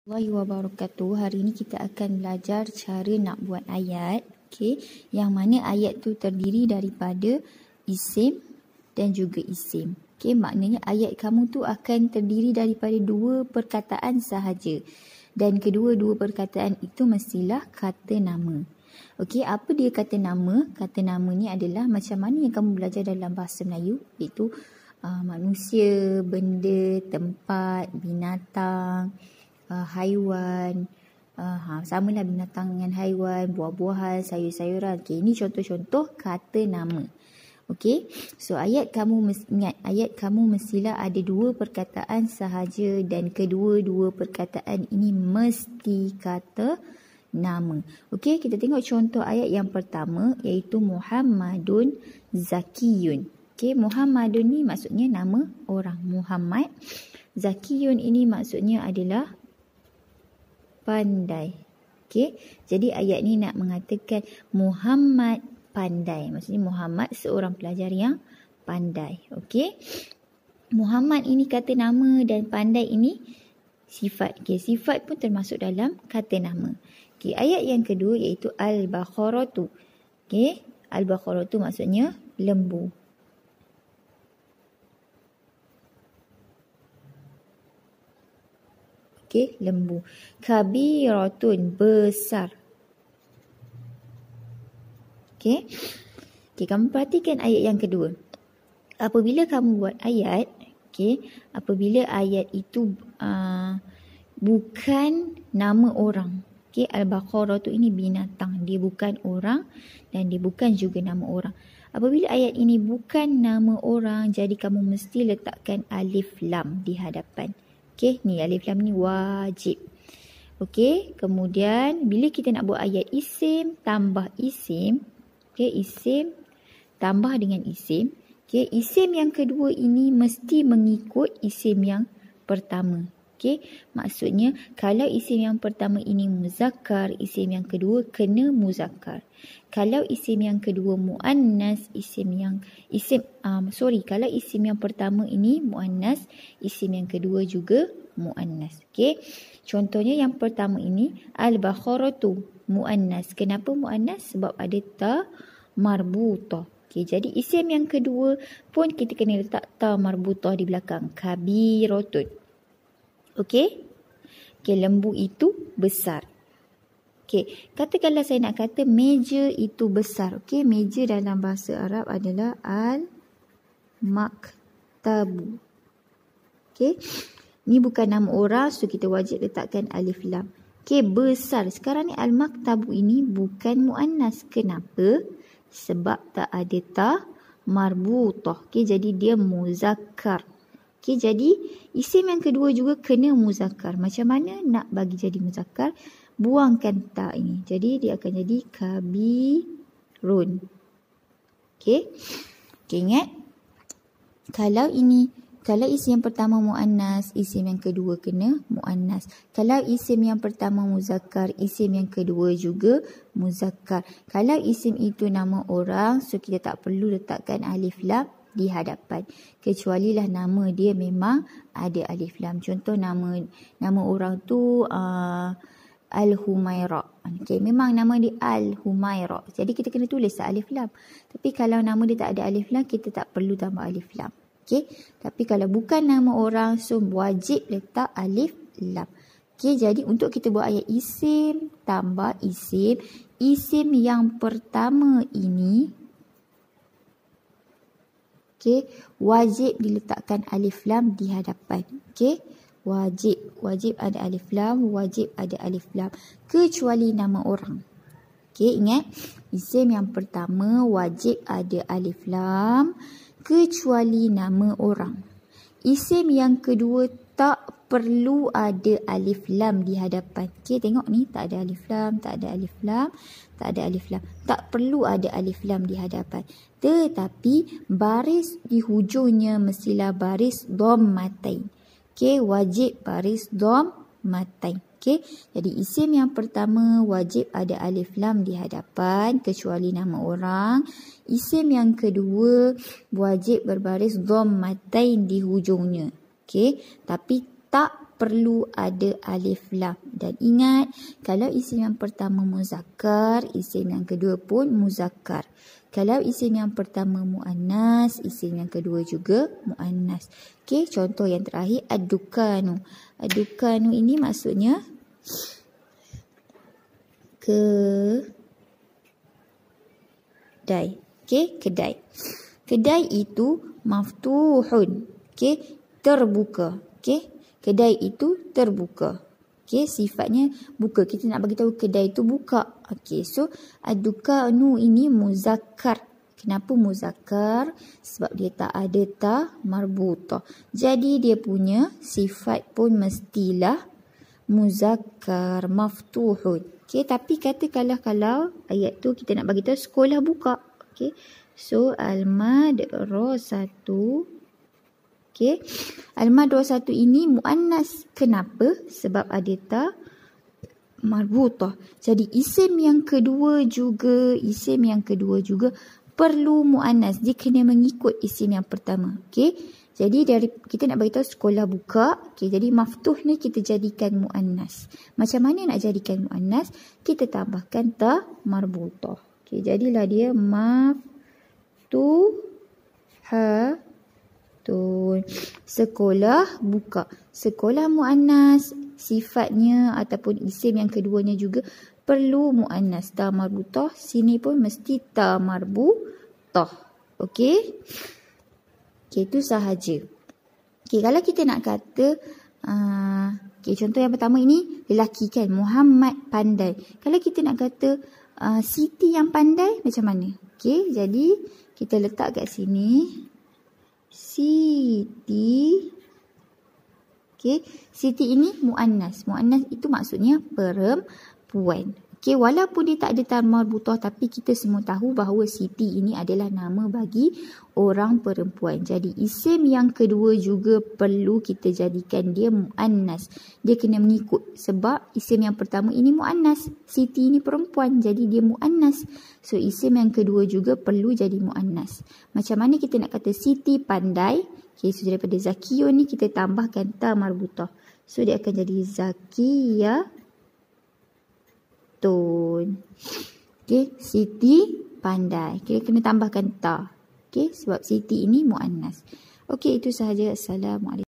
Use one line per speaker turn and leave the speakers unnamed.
Warahmatullahi wabarakatuh. Hari ini kita akan belajar cara nak buat ayat, okey, yang mana ayat tu terdiri daripada isim dan juga isim. Okey, maknanya ayat kamu tu akan terdiri daripada dua perkataan sahaja. Dan kedua-dua perkataan itu mestilah kata nama. Okey, apa dia kata nama? Kata nama ni adalah macam mana yang kamu belajar dalam bahasa Melayu, iaitu manusia, benda, tempat, binatang, haiwan, samalah binatang dengan haiwan, buah-buahan, sayur-sayuran. Okey, ini contoh-contoh kata nama. Okey, so ayat kamu ingat, ayat kamu mestilah ada dua perkataan sahaja dan kedua-dua perkataan ini mesti kata nama. Okey, kita tengok contoh ayat yang pertama, iaitu Muhammadun Zakiyun. Okey, Muhammadun ni maksudnya nama orang, Muhammad. Zakiyun ini maksudnya adalah pandai. Okey, jadi ayat ni nak mengatakan Muhammad pandai. Maksudnya Muhammad seorang pelajar yang pandai. Okey, Muhammad ini kata nama dan pandai ini sifat. Okey, sifat pun termasuk dalam kata nama. Okey, ayat yang kedua iaitu Al-Baqaratu. Okey, Al-Baqaratu maksudnya lembu. Okey, lembu. Kabiratun, besar. Okey. Okey, kamu perhatikan ayat yang kedua. Apabila kamu buat ayat, okey, apabila ayat itu bukan nama orang. Okey, Al-Baqarah tu ini binatang, dia bukan orang dan dia bukan juga nama orang. Apabila ayat ini bukan nama orang, jadi kamu mesti letakkan alif lam di hadapan. Okey, ni alif lam ni wajib. Okey, kemudian bila kita nak buat ayat isim tambah isim, okey, isim tambah dengan isim, okey, isim yang kedua ini mesti mengikut isim yang pertama. Okey, maksudnya kalau isim yang pertama ini muzakkar, isim yang kedua kena muzakkar. Kalau isim yang kedua muannas, kalau isim yang pertama ini muannas, isim yang kedua juga muannas. Okey, contohnya yang pertama ini Al-Baqaratu muannas. Kenapa muannas? Sebab ada ta marbutah. Okey, jadi isim yang kedua pun kita kena letak ta marbutah di belakang, kabiratun. Okey, okey, lembu itu besar. Okey, katakanlah saya nak kata meja itu besar. Okey, meja dalam bahasa Arab adalah al-maktabu. Okey, ni bukan nama orang, so kita wajib letakkan alif lam. Okey, besar. Sekarang ni al-maktabu ini bukan muannas. Kenapa? Sebab tak ada ta marbutah. Okey, jadi dia muzakkar. Okey, jadi isim yang kedua juga kena muzakkar. Macam mana nak bagi jadi muzakkar? Buangkan ta ini. Jadi dia akan jadi kabirun. Okey. Okey, ingat. Kalau isim yang pertama muannas, isim yang kedua kena muannas. Kalau isim yang pertama muzakkar, isim yang kedua juga muzakkar. Kalau isim itu nama orang, so kita tak perlu letakkan alif lam di hadapan. Kecualilah nama dia memang ada alif lam. Contoh nama orang tu Al-Humaira. Okey, memang nama dia Al-Humaira. Jadi kita kena tulis alif lam. Tapi kalau nama dia tak ada alif lam, kita tak perlu tambah alif lam. Okey, tapi kalau bukan nama orang, so wajib letak alif lam. Okey, jadi untuk kita buat ayat isim tambah isim, isim yang pertama ini, okey, wajib diletakkan alif lam di hadapan. Okey, wajib ada alif lam, wajib ada alif lam, kecuali nama orang. Okey, ingat, isim yang pertama wajib ada alif lam kecuali nama orang. Isim yang kedua tak perlu ada alif lam di hadapan. Okey, tengok ni, tak ada alif lam, tak ada alif lam, tak ada alif lam. Tak perlu ada alif lam di hadapan. Tetapi baris di hujungnya mestilah baris dhammatain. Okey, wajib baris dhammatain. Okey, jadi isim yang pertama wajib ada alif lam di hadapan kecuali nama orang. Isim yang kedua wajib berbaris dhammatain di hujungnya. Okey, tapi tak perlu ada alif lam. Dan ingat, kalau isim yang pertama muzakkar, isim yang kedua pun muzakkar. Kalau isim yang pertama muannas, isim yang kedua juga muannas. Okey, contoh yang terakhir ad-dukanu. Ad-dukanu ini maksudnya kedai. Okey, kedai. Kedai itu maftuhun. Okey, terbuka. Okey, kedai itu terbuka. Okey, sifatnya buka. Kita nak bagi tahu kedai itu buka. Okey, so ad-dukanu ini muzakkar. Kenapa muzakkar? Sebab dia tak ada ta marbutah. Jadi dia punya sifat pun mestilah muzakkar maftuhun. Okey, tapi katakanlah kalau ayat tu kita nak bagi tahu sekolah buka. Okey, so al-madrasatu. Okey, al-madrasatu ini muannas. Kenapa? Sebab ada ta marbutah. Jadi isim yang kedua juga perlu muannas. Dia kena mengikut isim yang pertama. Okey, jadi dari kita nak bagi tahu sekolah buka. Okey, jadi maftuh ni kita jadikan muannas. Macam mana nak jadikan muannas? Kita tambahkan ta marbutah. Okey, jadilah dia maftuhatun. Sekolah buka. Sekolah muannas, sifatnya ataupun isim yang keduanya juga perlu muannas. Ta marbutah, sini pun mesti ta marbutah. Okey? Okey, itu sahaja. Okey, kalau kita nak kata contoh yang pertama ini lelaki kan, Muhammad pandai. Kalau kita nak kata Siti yang pandai, macam mana? Okey, jadi kita letak kat sini Siti. Okey, Siti ini muannas. Muannas itu maksudnya perempuan. Okey, walaupun dia tak ada ta marbutah, tapi kita semua tahu bahawa Siti ini adalah nama bagi orang perempuan. Jadi isim yang kedua juga perlu kita jadikan dia muannas. Dia kena mengikut sebab isim yang pertama ini muannas. Siti ini perempuan, jadi dia muannas. So isim yang kedua juga perlu jadi muannas. Macam mana kita nak kata Siti pandai? Okey, so daripada Zakiyun ni kita tambahkan ta marbutah. So dia akan jadi Zakiyatun. Okey, Siti pandai. Kita kena tambahkan ta. Okey, sebab Siti ini muannas. Okey, itu sahaja. Assalamualaikum.